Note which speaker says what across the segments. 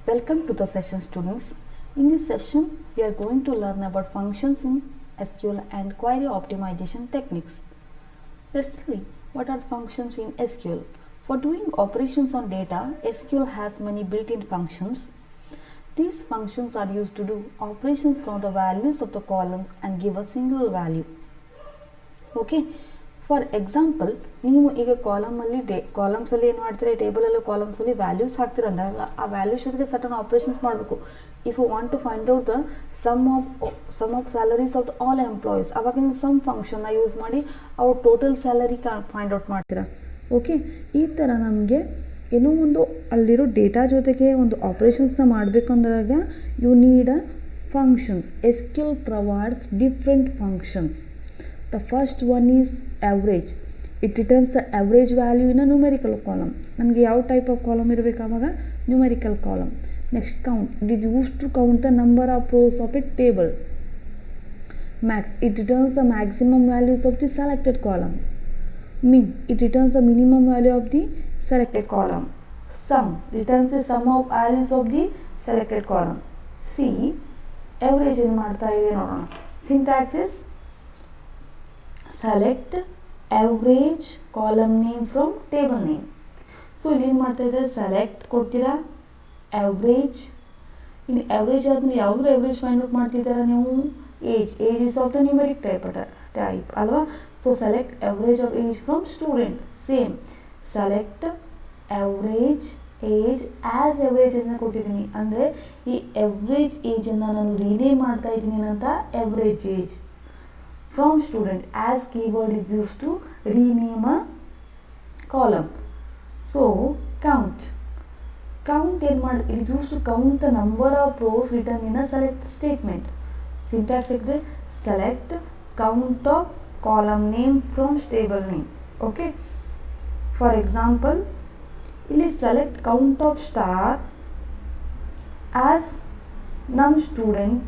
Speaker 1: Welcome to the session, students. In this session, we are going to learn about functions in SQL and query optimization techniques. Let's see what are functions in SQL. For doing operations on data, SQL has many built-in functions. These functions are used to do operations from the values of the columns and give a single value. Okay. For example ನೀವು ಈಗ ಕಾಲಮ್ಸಲ್ಲಿ ಏನು ಮಾಡ್ತೀರಾ, ಟೇಬಲಲ್ಲಿ ಕಾಲಮ್ಸಲ್ಲಿ values ಹಾಕ್ತೀರ ಅಂದಾಗ ಆ values ಜೊತೆಗೆ certain operations ಮಾಡಬೇಕು. If you want to find out the sum of salaries of the all employees, ಅವಾಗ ನೀವು ಸಮ್ ಫಂಕ್ಷನ್ನ ಯೂಸ್ ಮಾಡಿ ಅವ್ರ ಟೋಟಲ್ ಸ್ಯಾಲರಿ ಫೈಂಡ್ ಔಟ್ ಮಾಡ್ತೀರಾ. ಓಕೆ, ಈ ಥರ ನಮಗೆ ಏನೋ ಒಂದು ಅಲ್ಲಿರೋ ಡೇಟಾ ಜೊತೆಗೆ ಒಂದು ಆಪ್ರೇಷನ್ಸ್ನ ಮಾಡಬೇಕು ಅಂದಾಗ you need a functions. SQL provides different functions. The first one is average. It returns the average value in a numerical column. ನಮಗೆ ಯಾವ ಟೈಪ್ ಆಫ್ ಕಾಲಮ್ ಇರಬೇಕು ಆವಾಗ numerical column. Next count. It is use to count the number of rows of a table. Max. It returns the maximum values of the selected column. Min. It returns the minimum value of the selected column. Sum. Returns the sum of values of the selected column. C. Average ಏನು ಮಾಡ್ತಾ ಇದೆ ನೋಡೋಣ. Syntax is select average column name from table name. So ಇಲ್ಲಿ ಏನು ಮಾಡ್ತಾ ಇದ್ದಾರೆ, select ಕೊಡ್ತೀರಾ average. ಇನ್ನು average ಆದ್ಮೇಲೆ ಯಾವುದ್ರ average ಫೈಂಡ್ ಔಟ್ ಮಾಡ್ತಿದ್ದೀರಾ ನೀವು, age is of the numeric type ಅಲ್ವಾ. So select average of age from student. Same select average age as average ಅನ್ನು ಕೊಟ್ಟಿದ್ದೀನಿ. ಅಂದರೆ ಈ average ಏಜನ್ನು ನಾನು ರೀನೇಮ್ ಮಾಡ್ತಾ ಇದ್ದೀನಿ ಅಂತ average age from student. As keyword is used to rename a column. So count ಏನು ಮಾಡಿ, it is used to count the number of rows written in a select statement. Syntax is select count of column name from table name. Okay, for example ಇಲ್ಲಿ select count of star as num student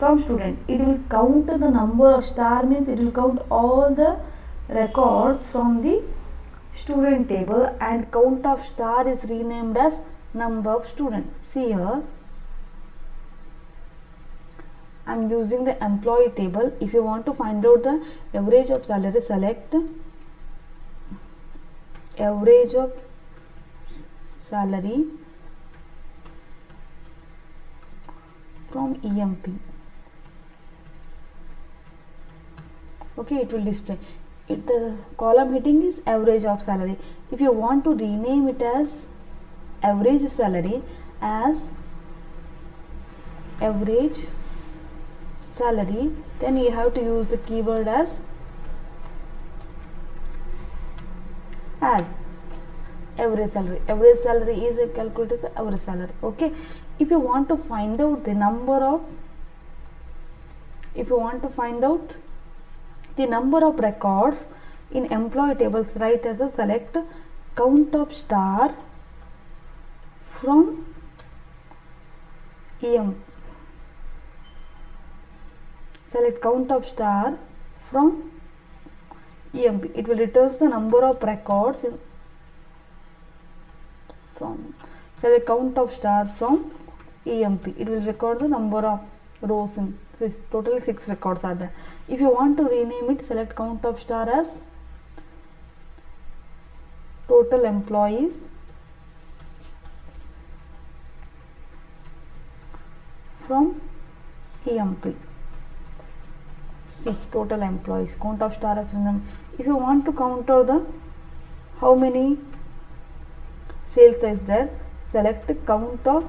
Speaker 1: from student. It will count the number of star, means it will count all the records from the student table, and count of star is renamed as number of student. See here, I am using the employee table. If you want to find out the average of salary, select average of salary from EMP. Okay, it will display it. The column heading is average of salary. If you want to rename it as average salary, as average salary, then you have to use the keyword as average salary. Average salary is a calculated as average salary. Okay, if you want to find out the number of records in employee tables, write as a select count of star from EMP. Select count of star from EMP. It will return the number of records from. Select count of star from EMP. It will record the number of rows in. Totally 6 records are there. If you want to rename it, select count of star as total employees from EMP. See, total employees, count of star as rename. If you want to count out the how many sales is there, select count of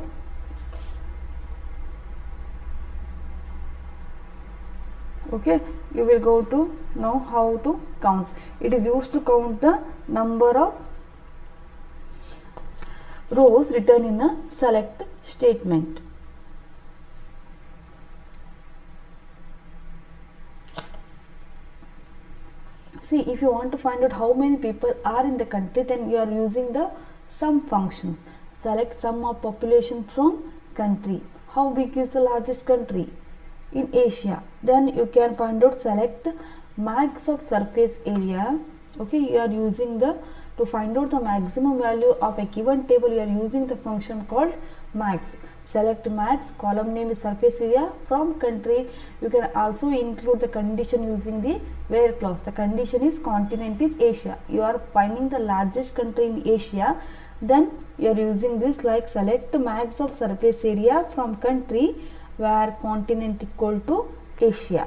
Speaker 1: okay, you will go to know how to count. It is used to count the number of rows written in a select statement. See, if you want to find out how many people are in the country, then you are using the sum functions. Select sum of population from country. How big is the largest country in Asia? Then you can find out select max of surface area. Okay, you are using the To find out the maximum value of a given table, you are using the function called max. Select max, column name is surface area, from country. You can also include the condition using the where clause. The condition is continent is Asia. You are finding the largest country in Asia, then you are using this like select max of surface area from country where continent equal to Asia.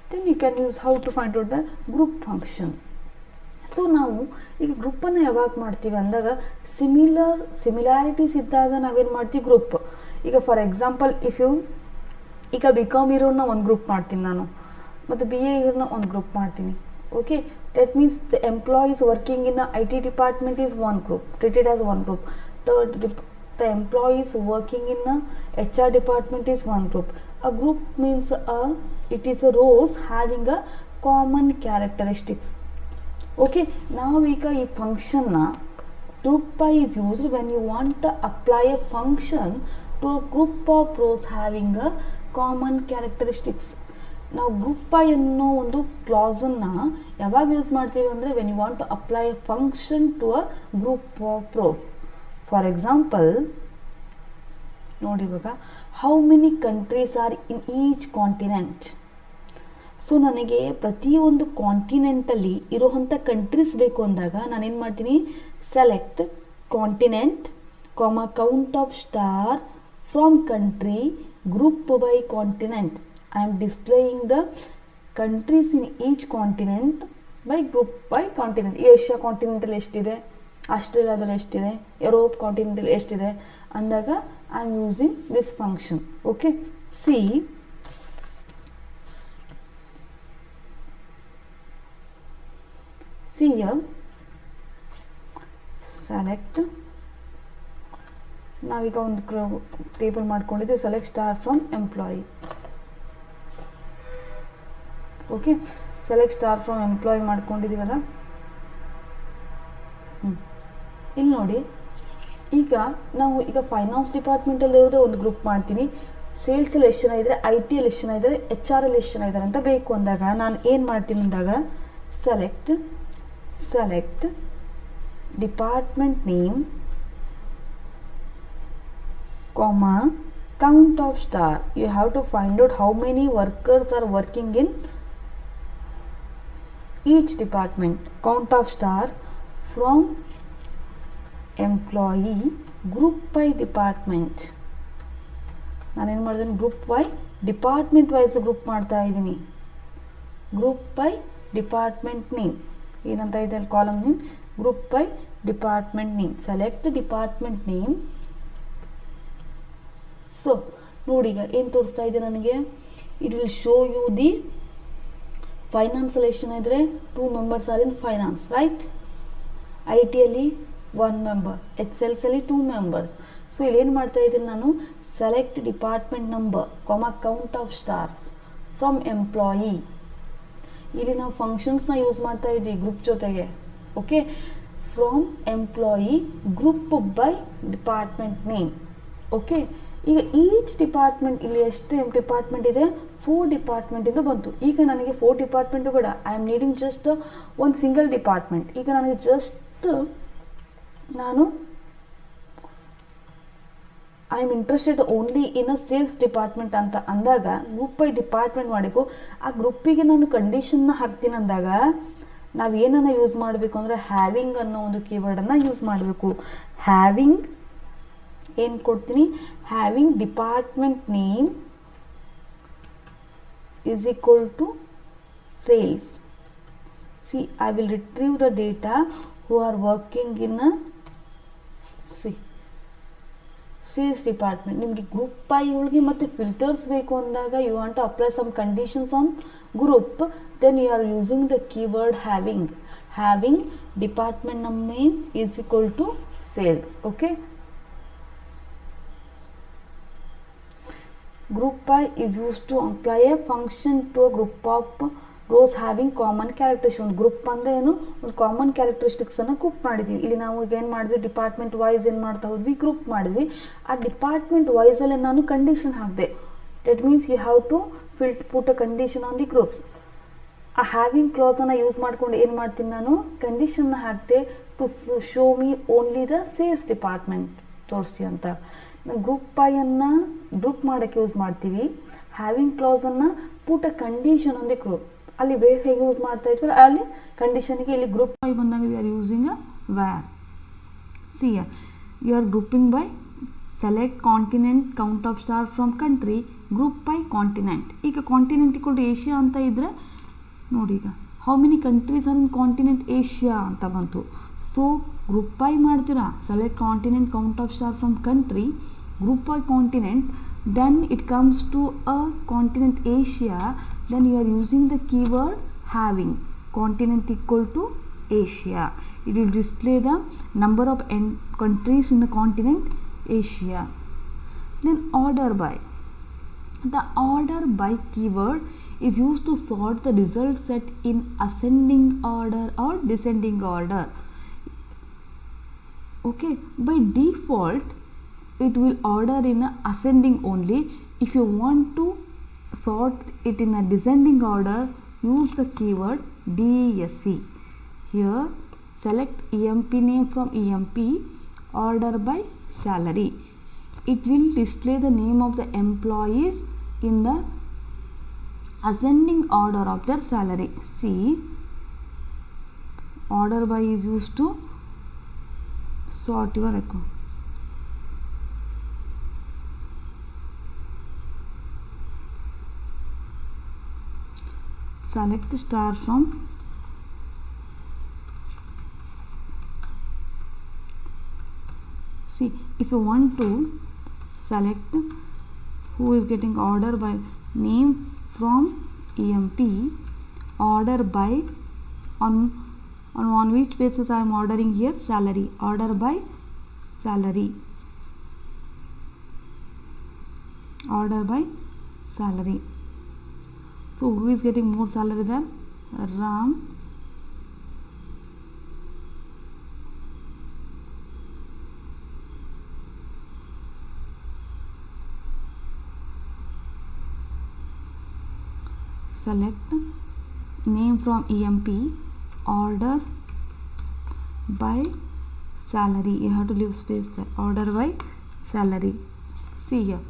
Speaker 1: Then you can use how to find out the group function. So ನಾವು ಈಗ ಗ್ರೂಪನ್ನು ಯಾವಾಗ ಮಾಡ್ತೀವಿ ಅಂದಾಗ similarities ಇದ್ದಾಗ ನಾವೇನು ಮಾಡ್ತೀವಿ group. ಈಗ for example ಈಗ ಬಿ ಕಾಮ್ ಇರೋನ್ನ ಒಂದು ಗ್ರೂಪ್ ಮಾಡ್ತೀನಿ ನಾನು, ಮತ್ತು ಬಿ ಎ ಇರೋನ್ನ ಒಂದು ಗ್ರೂಪ್ ಮಾಡ್ತೀನಿ. Okay, that means the employees working in I T department is one group, treated as one group. The employees working in HR department is one group. A group means it is a rows having a common characteristics. Okay, now we can a function group by is used when you want to apply a function to a group of rows having a common characteristics. ನಾವು group by ಅನ್ನೋ ಒಂದು ಕ್ಲಾಸನ್ನು ಯಾವಾಗ use ಮಾಡ್ತೀವಿ ಅಂದರೆ when you want to apply a function to a group of rows. For example ನೋಡಿ, ಇವಾಗ how many countries are in each continent. So ನನಗೆ ಪ್ರತಿಯೊಂದು ಕಾಂಟಿನೆಂಟಲ್ಲಿ ಇರೋವಂಥ ಕಂಟ್ರೀಸ್ ಬೇಕು ಅಂದಾಗ ನಾನೇನು ಮಾಡ್ತೀನಿ, select continent, count of star from country, group by continent. I am displaying the countries in each continent by group by continent. Asia ಕಾಂಟಿನೆಂಟಲ್ಲಿ ಎಷ್ಟಿದೆ, ಆಸ್ಟ್ರೇಲಿಯಾದಲ್ಲಿ ಎಷ್ಟಿದೆ, ಯುರೋಪ್ ಕಾಂಟಿನೆಂಟಲ್ಲಿ ಎಷ್ಟಿದೆ ಅಂದಾಗ I am using this function. Okay, see select, ನಾವೀಗ ಒಂದು table ಮಾಡ್ಕೊಂಡಿದ್ದೀವಿ, select star from employee. Okay, select star from employee ಮಾಡ್ಕೊಂಡಿದ್ದೀವಲ್ಲ. ಇಲ್ಲಿ ನೋಡಿ, ಈಗ ನಾವು ಈಗ ಫೈನಾನ್ಸ್ ಡಿಪಾರ್ಟ್ಮೆಂಟಲ್ಲಿ ಇರೋದೇ ಒಂದು ಗ್ರೂಪ್ ಮಾಡ್ತೀನಿ, ಸೇಲ್ಸಲ್ಲಿ ಎಷ್ಟು ಜನ ಇದ್ದಾರೆ, ಐ ಟಿಯಲ್ಲಿ ಎಷ್ಟು ಜನ ಇದ್ದಾರೆ, ಎಚ್ ಆರ್ ಅಲ್ಲಿ ಎಷ್ಟು ಜನ ಇದ್ದಾರೆ ಅಂತ ಬೇಕು ಅಂದಾಗ ನಾನು ಏನು ಮಾಡ್ತೀನಿ ಅಂದಾಗ select department name, count of star. You have to find out how many workers are working in each department. Count of star from employee, group by department. ನಾನೇನು ಮಾಡಿದ್ದೀನಿ, group by department wise group ಮಾಡ್ತಾ ಇದ್ದೀನಿ. Group by department name ಏನಂತ ಇದೆ ಅಲ್ಲಿ column name, group by department name. Select department name. So ನೋಡಿ, ಈಗ ಏನು ತೋರಿಸ್ತಾ ಇದೆ ನನಗೆ, it will show you the ಫೈನಾನ್ಸಲ್ಲಿ ಎಷ್ಟು ಜನ ಇದ್ದರೆ 2 members are in finance, right. ಐ ಟಿಯಲ್ಲಿ 1 ಮೆಂಬರ್, ಎಕ್ಸೆಲ್ಸಲ್ಲಿ 2 ಮೆಂಬರ್ಸ್. ಸೊ ಇಲ್ಲೇನು ಮಾಡ್ತಾ ಇದ್ದೀನಿ ನಾನು, select department number, count of stars from employee. ಇಲ್ಲಿ ನಾವು ಫಂಕ್ಷನ್ಸ್ನ ಯೂಸ್ ಮಾಡ್ತಾ ಇದ್ದೀವಿ ಗ್ರೂಪ್ ಜೊತೆಗೆ. Okay, from employee, group by department name. Okay, ಈಗ ಈಚ್ ಡಿಪಾರ್ಟ್ಮೆಂಟ್, ಇಲ್ಲಿ ಎಷ್ಟು ಡಿಪಾರ್ಟ್ಮೆಂಟ್ ಇದೆ, 4 ಡಿಪಾರ್ಟ್ಮೆಂಟಿಂದ ಬಂತು. ಈಗ ನನಗೆ 4 ಡಿಪಾರ್ಟ್ಮೆಂಟು ಬೇಡ, ಐ ಆಮ್ ನೀಡಿಂಗ್ ಜಸ್ಟ್ ಒಂದು ಸಿಂಗಲ್ ಡಿಪಾರ್ಟ್ಮೆಂಟ್. ಈಗ ನನಗೆ just I am interested only in a sales department ಅಂತ ಅಂದಾಗ ಗ್ರೂಪ್ ಬೈ ಡಿಪಾರ್ಟ್ಮೆಂಟ್ ಮಾಡಬೇಕು. ಆ ಗ್ರೂಪಿಗೆ ನಾನು ಕಂಡೀಷನ್ನ ಹಾಕ್ತೀನಿ ಅಂದಾಗ ನಾವು ಏನನ್ನು ಯೂಸ್ ಮಾಡಬೇಕು ಅಂದರೆ ಹ್ಯಾವಿಂಗ್ ಅನ್ನೋ ಒಂದು ಕೀವರ್ಡನ್ನು ಯೂಸ್ ಮಾಡಬೇಕು. ಹ್ಯಾವಿಂಗ್ ಏನು ಕೊಡ್ತೀನಿ, having department name is equal to sales. See, I will retrieve the data who are working in a sales department. ನಿಮಗೆ ಗ್ರೂಪ್ ಬೈ ಒಳಗೆ ಮತ್ತು ಫಿಲ್ಟರ್ಸ್ ಬೇಕು ಅಂದಾಗ you want to apply some conditions on group, then you are using the keyword having department name is equal to sales. Okay, group by is used to apply a function to a group of rows having common characteristics. ಒಂದು group ಅಂದರೆ ಏನು, ಒಂದು common ಕ್ಯಾರೆಕ್ಟರಿಸ್ಟಿಕ್ಸನ್ನು group ಮಾಡಿದ್ವಿ. ಇಲ್ಲಿ ನಾವು ಈಗ ಏನು ಮಾಡಿದ್ವಿ, ಡಿಪಾರ್ಟ್ಮೆಂಟ್ ವೈಸ್ ಏನು ಮಾಡ್ತಾ ಹೋದ್ವಿ, ಗ್ರೂಪ್ ಮಾಡಿದ್ವಿ. ಆ ಡಿಪಾರ್ಟ್ಮೆಂಟ್ ವೈಸಲ್ಲಿ ನಾನು ಕಂಡೀಷನ್ ಹಾಕಿದೆ. That means you have to put a condition on the groups. ಆ ಹ್ಯಾವಿಂಗ್ ಕ್ಲಾಸನ್ನು ಯೂಸ್ ಮಾಡ್ಕೊಂಡು ಏನು ಮಾಡ್ತೀನಿ ನಾನು ಕಂಡೀಷನ್ನ ಹಾಕ್ತೆ to show me only the sales department ತೋರಿಸಿ ಅಂತ. ಗ್ರೂಪ್ ಬೈಯನ್ನು ಗ್ರೂಪ್ ಮಾಡೋಕ್ಕೆ ಯೂಸ್ ಮಾಡ್ತೀವಿ. ಹ್ಯಾವಿಂಗ್ ಕ್ಲಾಸನ್ನು put a condition on the group. ಅಲ್ಲಿ ಬೇರೆ ಹೇಗೆ ಯೂಸ್ ಮಾಡ್ತಾ ಇದ್ವಿ ಅಲ್ಲಿ ಕಂಡೀಷನ್ಗೆ ಇಲ್ಲಿ ಗ್ರೂಪ್ ಬೈ ಬಂದಾಗ we are using a where. See you are grouping by select continent count of star from country group by continent. ಈಗ ಕಾಂಟಿನೆಂಟ್ ಇಕ್ವಲ್ ಟು ಏಷ್ಯಾ ಅಂತ ಇದ್ದರೆ ನೋಡಿ ಈಗ how many countries on continent Asia ಅಂತ ಬಂತು. So group by ಮಾಡ್ತೀರಾ select continent count of star from country group by continent, then it comes to a continent Asia, then you are using the keyword having continent equal to Asia. It will display the number of countries in the continent Asia. Then order by. The order by keyword is used to sort the result set in ascending order or descending order. Okay, by default it will order in a ascending only. If you want to sort it in a descending order, use the keyword DESC. Here select EMP name from EMP, order by salary. It will display the name of the employees in the ascending order of their salary. See, order by is used to sort your account. Select star from see if you want to select who is getting order by name from EMP, order by on which basis I am ordering here salary, order by salary, order by salary. So who is getting more salary than Ram? Select name from EMP, order by salary. You have to leave space there. Order by salary. See here,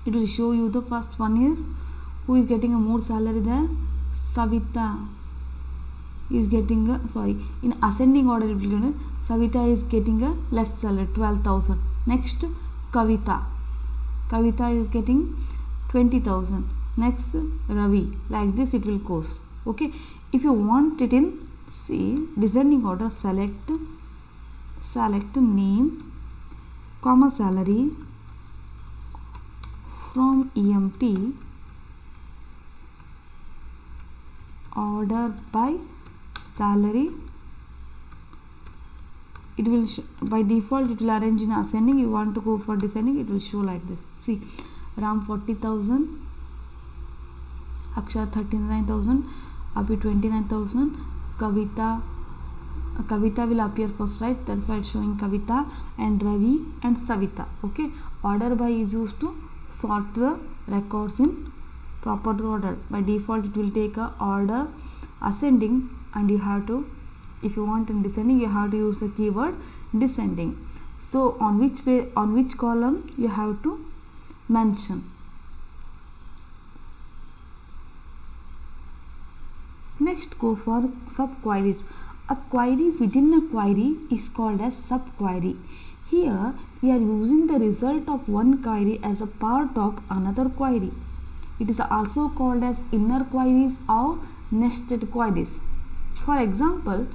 Speaker 1: it will show you the first one is who is getting a more salary than Savita is getting a in ascending order it will get Savita is getting a less salary 12,000. Next Kavita is getting 20,000. Next Ravi, like this it will goes. Okay, if you want it in see descending order, select name comma salary from EMP, order by salary. It will by default it will arrange in ascending. You want to go for descending, it will show like this. See, Ram 40,000, Akshay 39,000, Abhi 29,000, Kavita will appear first, right? That's why it's showing Kavita and Ravi and Savita. Okay, order by is used to sort the records in proper order. By default it will take a order ascending, and you have to, if you want in descending, you have to use the keyword descending. So on which column you have to mention. Next, go for sub queries. A query within a query is called as sub query. Here we are using the result of one query as a part of another query. It is also called as inner queries or nested queries. For example,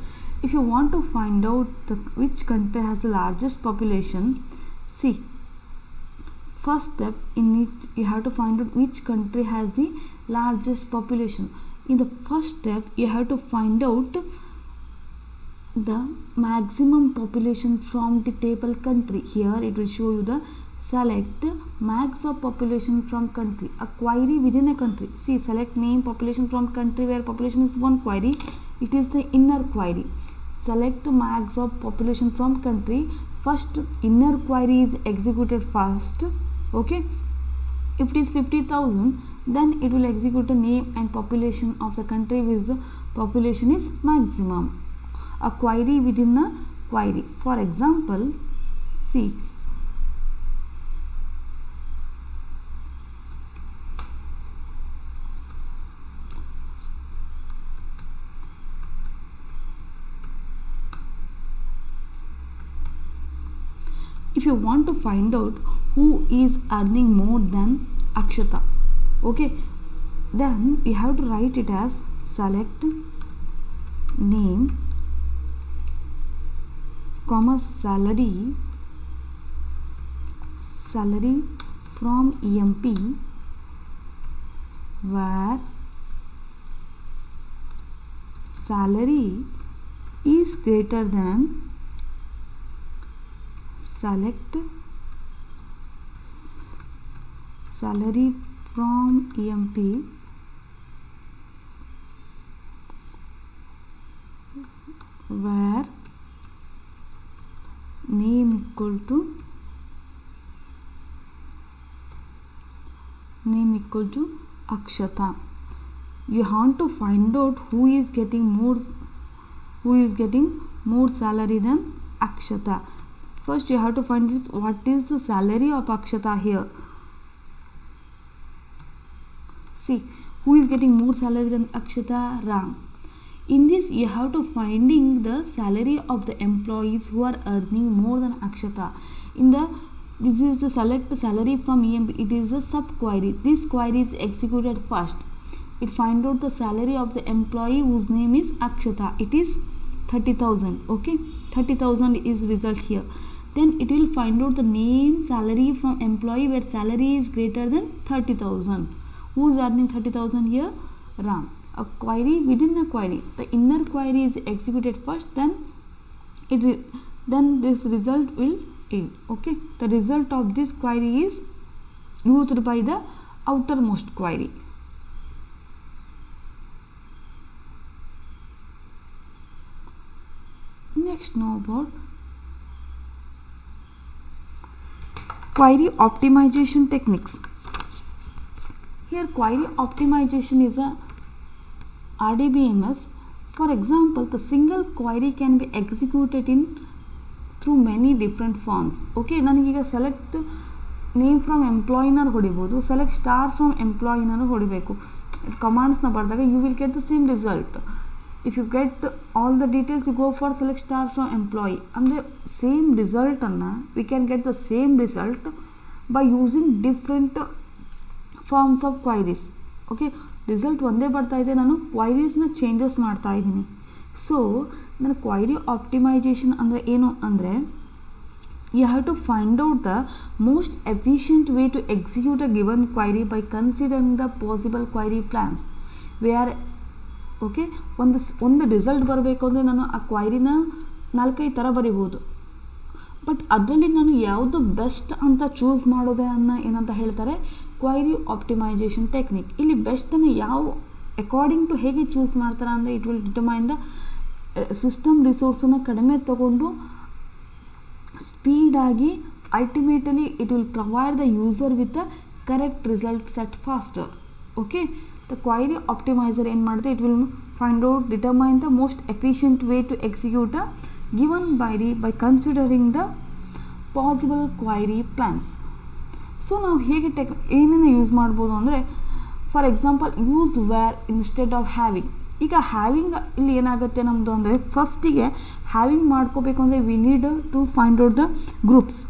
Speaker 1: if you want to find out which country has the largest population, see, first step in it you have to find out which country has the largest population. In the first step you have to find out the maximum population from the table country. Here it will show you the select max of population from country, a query within a country. See, select name population from country where population is one query, it is the inner query. Select max of population from country, first inner query is executed first. Okay, if it is 50,000, then it will execute the name and population of the country which the population is maximum. A query within a query. For example, see, if you want to find out who is earning more than Akshata, okay, then you have to write it as select name comma salary from EMP where salary is greater than select salary from EMP where name equal to Akshata. You want to find out who is getting more salary than Akshata. First you have to find this, what is the salary of Akshata here. See, who is getting more salary than Akshata? Ram. In this you have to finding the salary of the employees who are earning more than Akshata. This is the select salary from EMP. It is a sub query. This query is executed first. It find out the salary of the employee whose name is Akshata. It is 30,000. Okay, 30,000 is result here. Then it will find out the name salary from employee where salary is greater than 30,000. Who is earning 30,000 here? Ram. A query within a query. The inner query is executed first, then this result will end. Okay, the result of this query is used by the outermost query. Next, know about query optimization techniques. Here query optimization is a RDBMS. For example, the single query can be executed through many different forms. Okay, ನನಗೀಗ select name from employee ನ ಹೊಡಿಬೋದು, select star from employee ನ ಹೊಡಿಬೇಕು. Commands ನ ಬರೆದಾಗ you will get the same result. If you get all the details, you go for select star from employee. ಅಂದರೆ same result ಅನ್ನ we can get the same result by using different forms of queries. Okay, result ಒಂದೇ ಬರ್ತಾ ಇದೆ, ನಾನು ಕ್ವೈರೀಸ್ನ changes ಮಾಡ್ತಾ ಇದ್ದೀನಿ. So ನನ್ನ query optimisation ಅಂದರೆ ಏನು ಅಂದರೆ, you have to find out the most efficient way to execute a given query by considering the possible query plans. where okay, ಒಂದು ರಿಸಲ್ಟ್ ಬರಬೇಕು ಅಂದರೆ ನಾನು ಆ ಕ್ವೈರಿನ 4-5 ಥರ ಬರಿಬೋದು. ಬಟ್ ಅದರಲ್ಲಿ ನಾನು ಯಾವುದು ಬೆಸ್ಟ್ ಅಂತ ಚೂಸ್ ಮಾಡೋದೇ ಏನಂತ ಹೇಳ್ತಾರೆ, ಕ್ವೈರಿ ಆಪ್ಟಿಮೈಜೇಷನ್ ಟೆಕ್ನಿಕ್. ಇಲ್ಲಿ ಬೆಸ್ಟನ್ನು ಯಾವ ಅಕಾರ್ಡಿಂಗ್ ಟು ಹೇಗೆ ಚೂಸ್ ಮಾಡ್ತಾರೆ ಅಂದರೆ, it will determine the system ರಿಸೋರ್ಸನ್ನು ಕಡಿಮೆ ತಗೊಂಡು ಸ್ಪೀಡಾಗಿ ultimately it will provide the user with the correct result set faster. Okay, the query optimizer ಏನು ಮಾಡುತ್ತೆ, it will find out determine the most efficient way to execute a given query by considering the possible query plans. So ನಾವು ಹೇಗೆ ಏನನ್ನು use ಮಾಡ್ಬೋದು ಅಂದರೆ, for example use where instead of having. ಈಗ having ಇಲ್ಲಿ ಏನಾಗುತ್ತೆ ನಮ್ಮದು ಅಂದರೆ, ಫಸ್ಟಿಗೆ ಹ್ಯಾವಿಂಗ್ ಮಾಡ್ಕೋಬೇಕು ಅಂದರೆ we need to find out the groups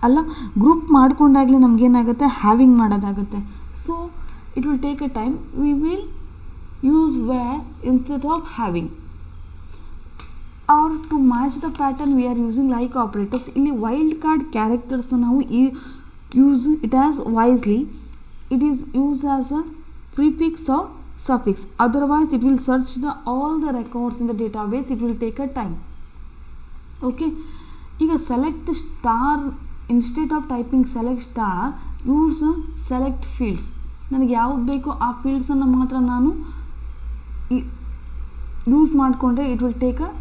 Speaker 1: ಅಲ್ಲ. ಗ್ರೂಪ್ ಮಾಡ್ಕೊಂಡಾಗಲೇ ನಮಗೇನಾಗುತ್ತೆ, ಹ್ಯಾವಿಂಗ್ ಮಾಡೋದಾಗುತ್ತೆ. So it will take a time. We will use where instead of having. Are to match the pattern we are using like operators. ಇಲ್ಲಿ wild card ಕ್ಯಾರೆಕ್ಟರ್ಸ್ನ ನಾವು use it as wisely. It is used as a prefix or suffix, otherwise it will search all the records in the database. It will take a time. Okay, ಈಗ select star instead of typing select star, use select fields. ನನಗೆ ಯಾವ್ದು ಬೇಕೋ ಆ ಫೀಲ್ಡ್ಸನ್ನು ಮಾತ್ರ ನಾನು use ಮಾಡಿಕೊಂಡ್ರೆ it will take a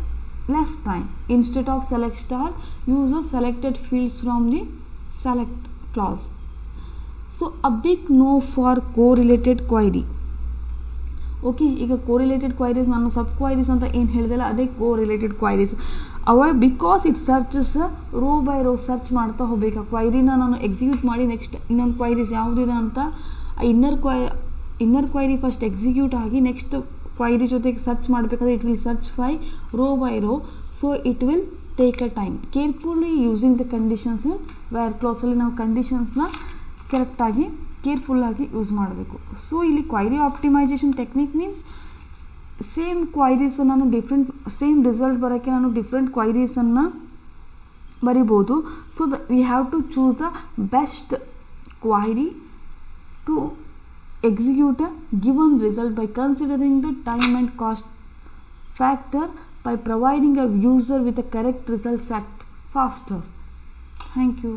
Speaker 1: less time. Instead of select star, use a selected fields from the select clause. So so a big no for correlated query. Okay, ಈಗ correlated queries ನಾನು sub queries ಅಂತ ಏನು ಹೇಳಿದೆಲ್ಲ ಅದೇ correlated queries. Because it searches row by row search ಮಾಡ್ತಾ ಹೋಗ್ಬೇಕು. ಆ ಕ್ವೈರಿನ ನಾನು ಎಕ್ಸಿಕ್ಯೂಟ್ ಮಾಡಿ ನೆಕ್ಸ್ಟ್ ಇನ್ನೊಂದು ಕ್ವೈರೀಸ್ ಯಾವುದಿದೆ ಅಂತ ಇನ್ನರ್ ಕ್ವೈರಿ ಫಸ್ಟ್ ಎಕ್ಸಿಕ್ಯೂಟ್ ಆಗಿ ನೆಕ್ಸ್ಟ್ ಕ್ವೈರಿ ಜೊತೆಗೆ ಸರ್ಚ್ ಮಾಡಬೇಕಾದ್ರೆ it will search row by row. So it will take a time. Carefully using the conditions in where ಕ್ಲಾಸಲ್ಲಿ ನಾವು ಕಂಡೀಷನ್ಸ್ನ ಕರೆಕ್ಟಾಗಿ ಕೇರ್ಫುಲ್ಲಾಗಿ ಯೂಸ್ ಮಾಡಬೇಕು. ಸೊ ಇಲ್ಲಿ query optimization technique means same queries ನಾನು ಸೇಮ್ ರಿಸಲ್ಟ್ ಬರೋಕ್ಕೆ ನಾನು ಡಿಫ್ರೆಂಟ್ ಕ್ವೈರೀಸನ್ನು ಬರಿಬೋದು. So we have to choose the best query to execute a given result by considering the time and cost factor by providing a user with a correct result faster. Thank you.